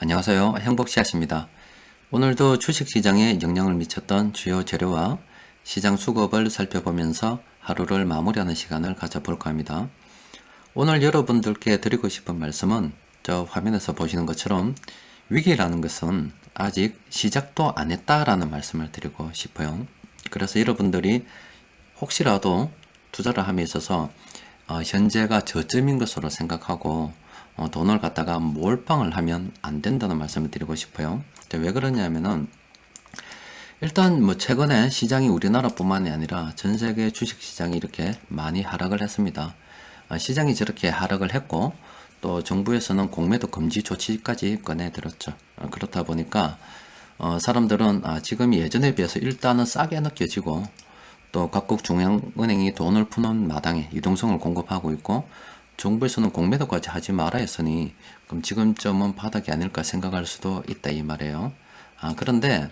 안녕하세요. 행복씨앗입니다. 오늘도 주식시장에 영향을 미쳤던 주요 재료와 시장 수급을 살펴보면서 하루를 마무리하는 시간을 가져볼까 합니다. 오늘 여러분들께 드리고 싶은 말씀은 저 화면에서 보시는 것처럼 위기라는 것은 아직 시작도 안 했다라는 말씀을 드리고 싶어요. 그래서 여러분들이 혹시라도 투자를 함에 있어서 현재가 저점인 것으로 생각하고 돈을 갖다가 몰빵을 하면 안 된다는 말씀을 드리고 싶어요. 왜 그러냐면은 일단 뭐 최근에 시장이 우리나라뿐만이 아니라 전 세계 주식 시장이 이렇게 많이 하락을 했습니다. 시장이 저렇게 하락을 했고 또 정부에서는 공매도 금지 조치까지 꺼내들었죠. 그렇다 보니까 사람들은 지금 예전에 비해서 일단은 싸게 느껴지고 또 각국 중앙은행이 돈을 푸는 마당에 유동성을 공급하고 있고 정부에서는 공매도까지 하지 말아 했으니 그럼 지금쯤은 바닥이 아닐까 생각할 수도 있다 이 말이에요. 그런데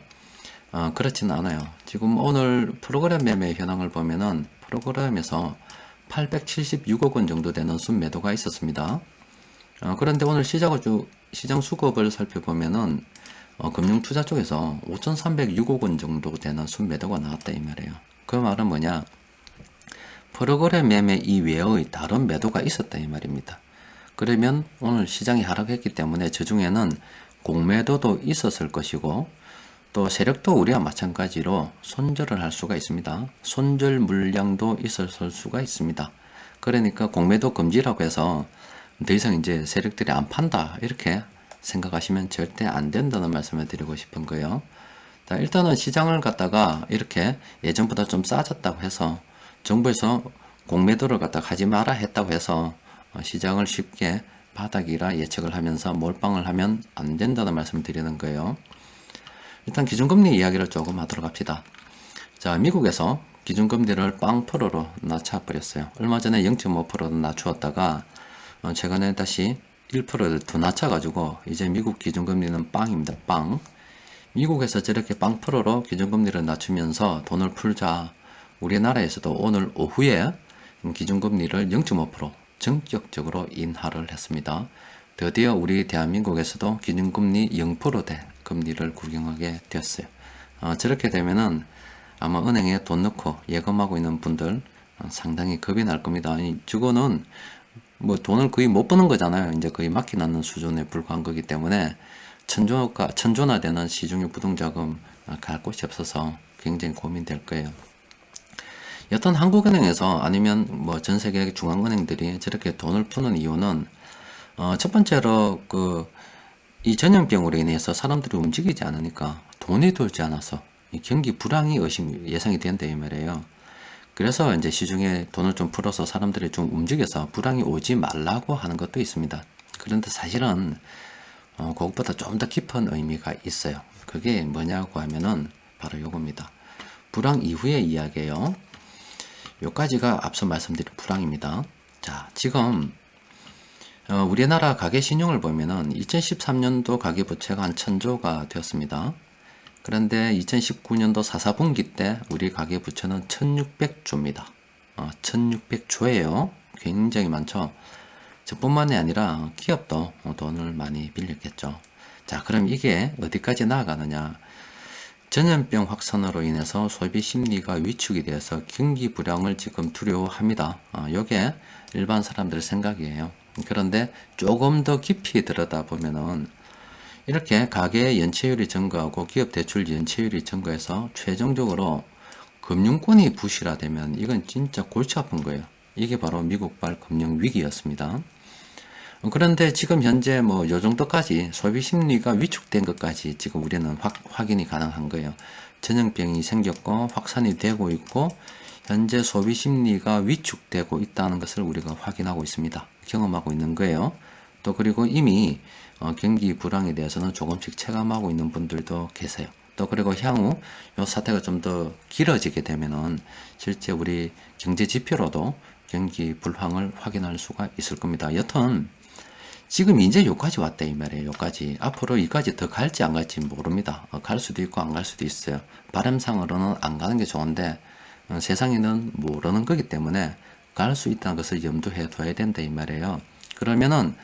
그렇지는 않아요. 지금 오늘 프로그램 매매 현황을 보면은 프로그램에서 876억 원 정도 되는 순매도가 있었습니다. 그런데 오늘 시장 수급을 살펴보면은 금융투자 쪽에서 5,306억 원 정도 되는 순매도가 나왔다 이 말이에요. 그 말은 뭐냐? 프로그램 매매 이외의 다른 매도가 있었다 이 말입니다. 그러면 오늘 시장이 하락했기 때문에 저 중에는 공매도도 있었을 것이고 또 세력도 우리와 마찬가지로 손절을 할 수가 있습니다. 손절 물량도 있었을 수가 있습니다. 그러니까 공매도 금지라고 해서 더 이상 이제 세력들이 안 판다 이렇게 생각하시면 절대 안 된다는 말씀을 드리고 싶은 거예요. 자, 일단은 시장을 갖다가 이렇게 예전보다 좀 싸졌다고 해서 정부에서 공매도를 갖다 하지 마라 했다고 해서 시장을 쉽게 바닥이라 예측을 하면서 몰빵을 하면 안 된다는 말씀을 드리는 거예요. 일단 기준금리 이야기를 조금 하도록 합시다. 자, 미국에서 기준금리를 0%로 낮춰버렸어요. 얼마 전에 0.5%로 낮추었다가 최근에 다시 1%를 더 낮춰가지고 이제 미국 기준금리는 빵입니다. 빵. 미국에서 저렇게 0%로 기준금리를 낮추면서 돈을 풀자 우리나라에서도 오늘 오후에 기준금리를 0.5% 전격적으로 인하를 했습니다. 드디어 우리 대한민국에서도 기준금리 0%대 금리를 구경하게 되었어요. 저렇게 되면은 아마 은행에 돈 넣고 예금하고 있는 분들 상당히 겁이 날 겁니다. 아니, 저거는 뭐 돈을 거의 못 버는 거잖아요. 이제 거의 막혀놓는 수준에 불과한 거기 때문에 천조나 되는 시중의 부동자금 갈 곳이 없어서 굉장히 고민될 거예요. 여튼 한국은행에서 아니면 뭐 전 세계 중앙은행들이 저렇게 돈을 푸는 이유는 첫 번째로 이 전염병으로 인해서 사람들이 움직이지 않으니까 돈이 돌지 않아서 이 경기 불황이 예상이 된다 이 말이에요. 그래서 이제 시중에 돈을 좀 풀어서 사람들이 좀 움직여서 불황이 오지 말라고 하는 것도 있습니다. 그런데 사실은 그것보다 좀 더 깊은 의미가 있어요. 그게 뭐냐고 하면은 바로 요겁니다. 불황 이후의 이야기예요. 요까지가 앞서 말씀드린 불황입니다. 자, 지금 우리나라 가계 신용을 보면은 2013년도 가계부채가 한 1000조가 되었습니다. 그런데 2019년도 4분기 때 우리 가계부채는 1600조입니다. 1600조예요. 굉장히 많죠. 저뿐만이 아니라 기업도 돈을 많이 빌렸겠죠. 자, 그럼 이게 어디까지 나아가느냐? 전염병 확산으로 인해서 소비 심리가 위축이 되어서 경기 불황을 지금 두려워합니다. 요게 일반 사람들 생각이에요. 그런데 조금 더 깊이 들여다보면은 이렇게 가계 연체율이 증가하고 기업 대출 연체율이 증가해서 최종적으로 금융권이 부실화되면 이건 진짜 골치 아픈 거예요. 이게 바로 미국발 금융 위기였습니다. 그런데 지금 현재 뭐 요 정도까지 소비 심리가 위축된 것까지 지금 우리는 확인이 가능한 거예요. 전염병이 생겼고 확산이 되고 있고 현재 소비 심리가 위축되고 있다는 것을 우리가 확인하고 있습니다. 경험하고 있는 거예요. 또 그리고 이미 경기 불황에 대해서는 조금씩 체감하고 있는 분들도 계세요. 또 그리고 향후 이 사태가 좀 더 길어지게 되면은 실제 우리 경제 지표로도 경기 불황을 확인할 수가 있을 겁니다. 여튼 지금 이제 여기까지 왔다 이 말이에요. 여기까지. 앞으로 여기까지 더 갈지 안 갈지 모릅니다. 갈 수도 있고 안 갈 수도 있어요. 바람상으로는 안 가는 게 좋은데 세상에는 모르는 거기 때문에 갈 수 있다는 것을 염두해 둬야 된다 이 말이에요. 그러면은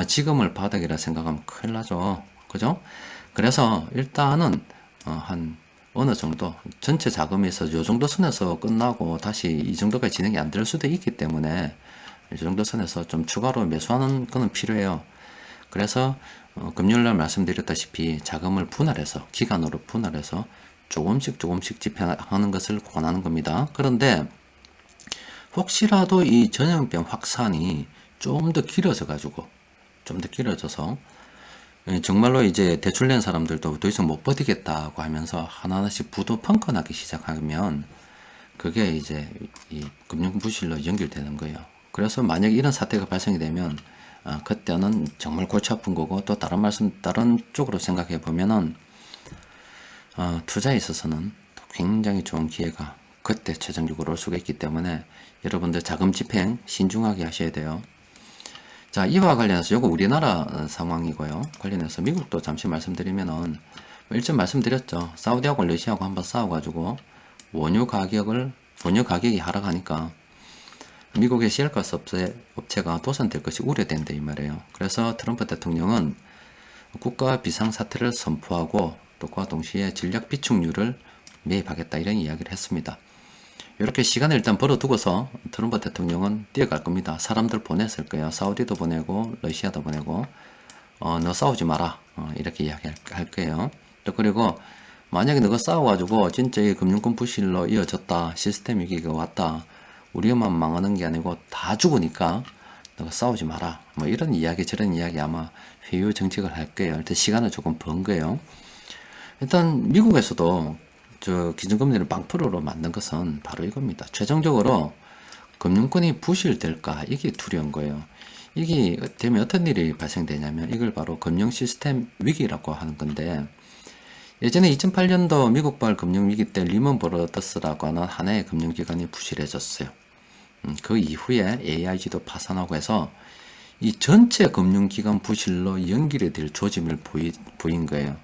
지금을 바닥이라 생각하면 큰일 나죠. 그죠? 그래서 일단은 한 어느 정도 전체 자금에서 요 정도 선에서 끝나고 다시 이 정도까지 진행이 안 될 수도 있기 때문에 이 정도 선에서 좀 추가로 매수하는 거는 필요해요. 그래서 금요일날 말씀드렸다시피 자금을 분할해서 기간으로 분할해서 조금씩 집행하는 것을 권하는 겁니다. 그런데 혹시라도 이 전염병 확산이 좀 더 길어져서 정말로 이제 대출 낸 사람들도 더 이상 못 버티겠다고 하면서 하나하나씩 부도 펑크나기 시작하면 그게 이제 이 금융 부실로 연결되는 거예요. 그래서 만약에 이런 사태가 발생이 되면 그때는 정말 골치 아픈 거고, 또 다른 쪽으로 생각해 보면은 투자에 있어서는 굉장히 좋은 기회가 그때 최종적으로 올 수가 있기 때문에 여러분들 자금 집행 신중하게 하셔야 돼요. 자, 이와 관련해서 요거 우리나라 상황이고요. 관련해서 미국도 잠시 말씀드리면은 일전 말씀드렸죠. 사우디하고 러시아하고 한번 싸워가지고 원유 가격이 하락하니까 미국의 시엘가스 업체가 도산될 것이 우려된다 이 말이에요. 그래서 트럼프 대통령은 국가 비상사태를 선포하고 또과 동시에 전략 비축유를 매입하겠다 이런 이야기를 했습니다. 이렇게 시간을 일단 벌어두고서 트럼프 대통령은 뛰어갈 겁니다. 사람들 보냈을 거예요. 사우디도 보내고 러시아도 보내고 너 싸우지 마라 이렇게 이야기할 거예요. 또 그리고 만약에 너가 싸워가지고 진짜 이 금융권 부실로 이어졌다, 시스템 위기가 왔다, 우리만 망하는 게 아니고 다 죽으니까 너가 싸우지 마라, 뭐 이런 이야기 저런 이야기 아마 회유 정책을 할 거예요. 일단 시간을 조금 번 거예요. 일단 미국에서도 저 기준금리를 0%로 만든 것은 바로 이겁니다. 최종적으로 금융권이 부실될까 이게 두려운 거예요. 이게 되면 어떤 일이 발생되냐면 이걸 바로 금융 시스템 위기라고 하는 건데, 예전에 2008년도 미국발 금융위기 때 리먼 브러더스라고 하는 하나의 금융기관이 부실해졌어요. 그 이후에 AIG도 파산하고 해서 이 전체 금융기관 부실로 연결이 될 조짐을 보인 거예요.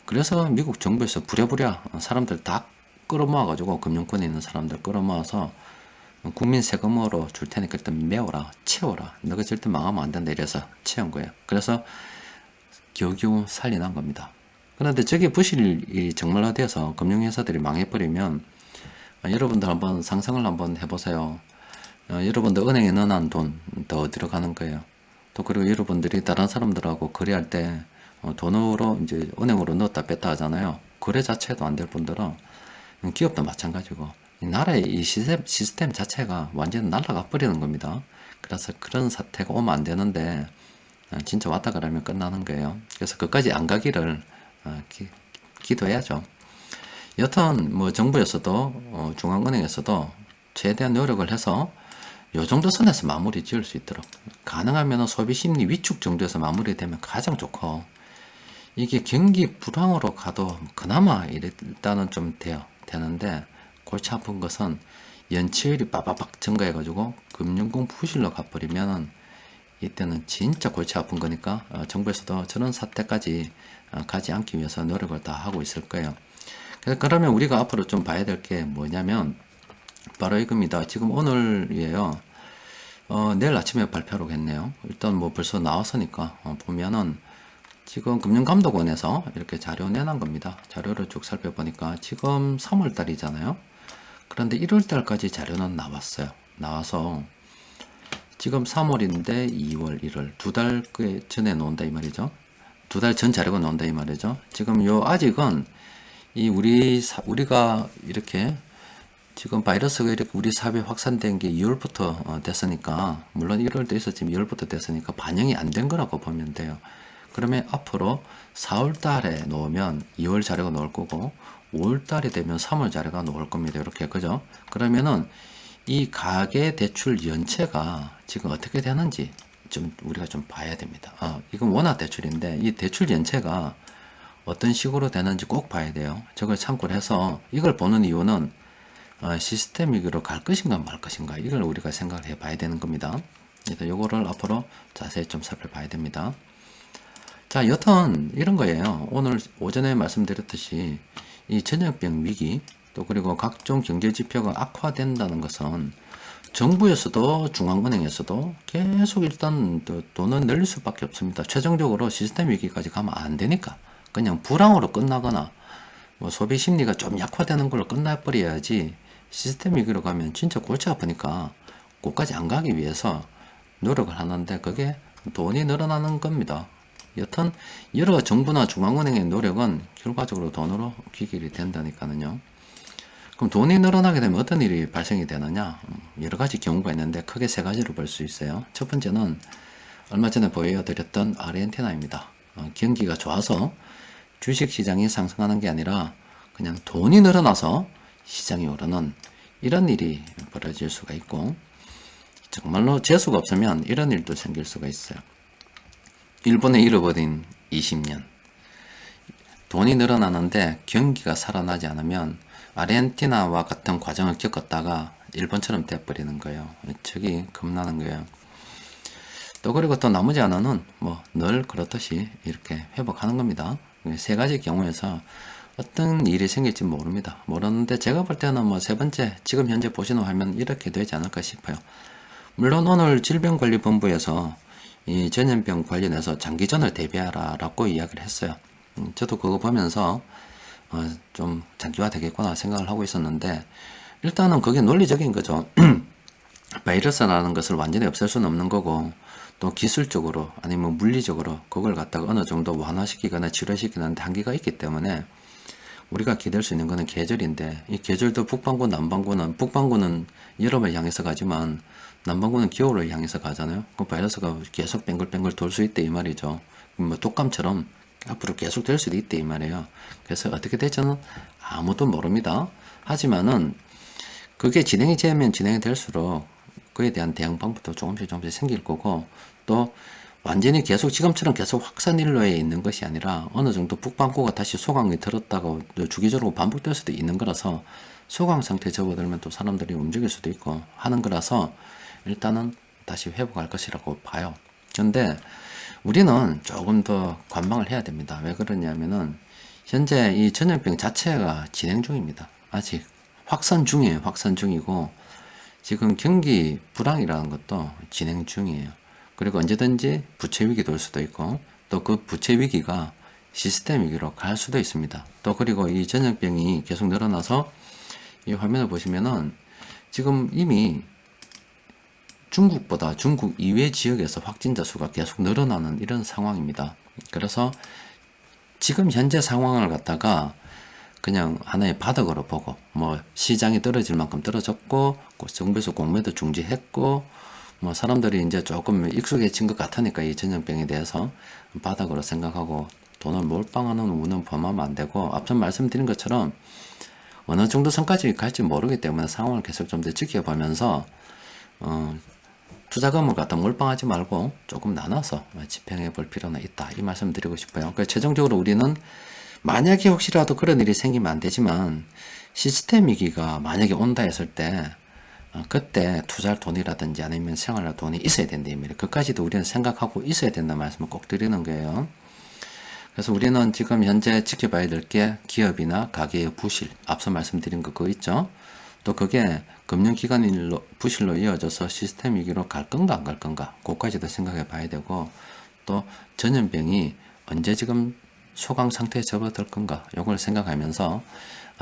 그래서 미국 정부에서 부랴부랴 사람들 다 끌어모아가지고 금융권에 있는 사람들 끌어모아서 국민 세금으로 줄 테니까 일단 메워라, 채워라. 너가 절대 망하면 안 된다 이래서 채운 거예요. 그래서 겨우겨우 살려난 겁니다. 그런데 저게 부실이 정말화돼서 금융회사들이 망해버리면 여러분들 한번 상상을 한번 해보세요. 여러분들 은행에 넣어놓은 돈 더 어디로 가는 거예요. 또 그리고 여러분들이 다른 사람들하고 거래할 때 돈으로 이제 은행으로 넣었다 뺐다 하잖아요. 거래 자체도 안 될 뿐더러 기업도 마찬가지고 이 나라의 이 시스템 자체가 완전 날아가 버리는 겁니다. 그래서 그런 사태가 오면 안 되는데 진짜 왔다 가라면 끝나는 거예요. 그래서 그까지 안 가기를 기도해야죠. 여튼 뭐 정부에서도 중앙은행에서도 최대한 노력을 해서 요 정도 선에서 마무리 지을 수 있도록, 가능하면 소비 심리 위축 정도에서 마무리되면 가장 좋고, 이게 경기 불황으로 가도 그나마 일단은 좀 되는데 골치 아픈 것은 연체율이 빠바박 증가해가지고 금융권 부실로 가버리면 이때는 진짜 골치 아픈 거니까 정부에서도 저런 사태까지 가지 않기 위해서 노력을 다 하고 있을 거예요. 그러면 우리가 앞으로 좀 봐야 될 게 뭐냐면 바로 이겁니다. 지금 오늘이에요. 내일 아침에 발표하려고 했네요. 일단 뭐 벌써 나왔으니까 보면은 지금 금융감독원에서 이렇게 자료 내놓은 겁니다. 자료를 쭉 살펴보니까 지금 3월 달이잖아요. 그런데 1월 달까지 자료는 나왔어요. 나와서 지금 3월인데 2월, 1월 두 달 전에 나온다 이 말이죠. 두 달 전 자료가 나온다 이 말이죠. 지금 아직은 우리가 이렇게 지금 바이러스가 이렇게 우리 사회에 확산된 게 2월부터 됐으니까, 물론 1월도 있었지만 2월부터 됐으니까 반영이 안 된 거라고 보면 돼요. 그러면 앞으로 4월 달에 놓으면 2월 자료가 나올 거고 5월 달이 되면 3월 자료가 나올 겁니다. 이렇게 그죠? 그러면은 이 가계 대출 연체가 지금 어떻게 되는지 우리가 좀 봐야 됩니다. 이건 원화 대출인데 이 대출 연체가 어떤 식으로 되는지 꼭 봐야 돼요. 저걸 참고를 해서 이걸 보는 이유는 시스템 위기로 갈 것인가 말 것인가 이걸 우리가 생각을 해 봐야 되는 겁니다. 그래서 요거를 앞으로 자세히 좀 살펴봐야 됩니다. 자, 여튼 이런 거예요. 오늘 오전에 말씀드렸듯이 이 전염병 위기 또 그리고 각종 경제 지표가 악화된다는 것은 정부에서도 중앙은행에서도 계속 일단 돈은 늘릴 수밖에 없습니다. 최종적으로 시스템 위기까지 가면 안 되니까 그냥 불황으로 끝나거나 뭐 소비 심리가 좀 약화되는 걸로 끝나버려야지, 시스템 위기로 가면 진짜 골치 아프니까 그까지 안 가기 위해서 노력을 하는데 그게 돈이 늘어나는 겁니다. 여튼 여러 정부나 중앙은행의 노력은 결과적으로 돈으로 귀결이 된다니까요. 그럼 돈이 늘어나게 되면 어떤 일이 발생이 되느냐? 여러 가지 경우가 있는데 크게 세 가지로 볼 수 있어요. 첫 번째는 얼마 전에 보여드렸던 아르헨티나입니다. 경기가 좋아서 주식시장이 상승하는 게 아니라 그냥 돈이 늘어나서 시장이 오르는 이런 일이 벌어질 수가 있고, 정말로 재수가 없으면 이런 일도 생길 수가 있어요. 일본에 잃어버린 20년. 돈이 늘어나는데 경기가 살아나지 않으면 아르헨티나와 같은 과정을 겪었다가 일본처럼 돼버리는 거예요. 저기 겁나는 거예요. 또 그리고 또 나머지 하나는 뭐 늘 그렇듯이 이렇게 회복하는 겁니다. 세 가지 경우에서 어떤 일이 생길지 모릅니다. 모르는데 제가 볼 때는 뭐 세 번째, 지금 현재 보시는 화면 이렇게 되지 않을까 싶어요. 물론 오늘 질병관리본부에서 이 전염병 관련해서 장기전을 대비하라 라고 이야기를 했어요. 저도 그거 보면서 좀 장기화 되겠구나 생각을 하고 있었는데, 일단은 그게 논리적인 거죠. 바이러스라는 것을 완전히 없앨 수는 없는 거고, 또 기술적으로 아니면 물리적으로 그걸 갖다가 어느 정도 완화시키거나 치료시키는 한계가 있기 때문에 우리가 기댈 수 있는 거는 계절인데, 이 계절도 북반구, 남반구는, 북반구는 여름을 향해서 가지만 남반구는 겨울을 향해서 가잖아요. 그 바이러스가 계속 뱅글뱅글 돌 수 있대 이 말이죠. 뭐 독감처럼 앞으로 계속 될 수도 있대 이 말이에요. 그래서 어떻게 될지는 아무도 모릅니다. 하지만은 그게 진행이 되면 진행이 될수록 그에 대한 대응 방법도 조금씩 생길 거고, 또 완전히 계속 지금처럼 계속 확산일로에 있는 것이 아니라 어느 정도 북반구가 다시 소강이 들었다고 주기적으로 반복될 수도 있는 거라서, 소강 상태에 접어들면 또 사람들이 움직일 수도 있고 하는 거라서 일단은 다시 회복할 것이라고 봐요. 근데 우리는 조금 더 관망을 해야 됩니다. 왜 그러냐면은 현재 이 전염병 자체가 진행 중입니다. 아직 확산 중이에요. 확산 중이고 지금 경기 불황이라는 것도 진행 중이에요. 그리고 언제든지 부채 위기도 올 수도 있고, 또 그 부채 위기가 시스템 위기로 갈 수도 있습니다. 또 그리고 이 전염병이 계속 늘어나서 이 화면을 보시면은 지금 이미 중국보다 중국 이외 지역에서 확진자 수가 계속 늘어나는 이런 상황입니다. 그래서 지금 현재 상황을 갖다가 그냥 하나의 바닥으로 보고, 뭐 시장이 떨어질 만큼 떨어졌고, 정부에서 공매도 중지했고, 뭐 사람들이 이제 조금 익숙해진 것 같으니까 이 전염병에 대해서 바닥으로 생각하고 돈을 몰빵하는 운은 범하면 안 되고, 앞서 말씀드린 것처럼 어느 정도 선까지 갈지 모르기 때문에 상황을 계속 좀 더 지켜보면서 투자금을 갖다 몰빵하지 말고 조금 나눠서 집행해 볼 필요는 있다, 이 말씀 드리고 싶어요. 그러니까 최종적으로 우리는 만약에 혹시라도 그런 일이 생기면 안 되지만, 시스템 위기가 만약에 온다 했을 때 그때 투자할 돈이라든지 아니면 생활할 돈이 있어야 된다 이 말이에요. 그까지도 우리는 생각하고 있어야 된다는 말씀을 꼭 드리는 거예요. 그래서 우리는 지금 현재 지켜봐야 될 게 기업이나 가계의 부실, 앞서 말씀드린 거 그거 있죠. 또 그게 금융기관 부실로 이어져서 시스템 위기로 갈 건가 안 갈 건가, 그까지도 생각해 봐야 되고, 또 전염병이 언제 지금 소강 상태에 접어들 건가, 요걸 생각하면서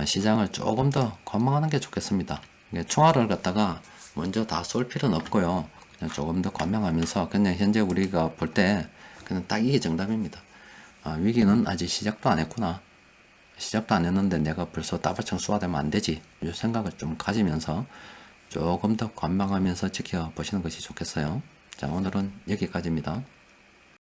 시장을 조금 더 관망하는 게 좋겠습니다. 총알을 갖다가 먼저 다 쏠 필요는 없고요. 그냥 조금 더 관망하면서 그냥 현재 우리가 볼 때 그냥 딱 이게 정답입니다. 위기는 아직 시작도 안 했구나. 시작도 안 했는데 내가 벌써 따발총 쏘아대면 안 되지. 이 생각을 좀 가지면서 조금 더 관망하면서 지켜보시는 것이 좋겠어요. 자, 오늘은 여기까지입니다.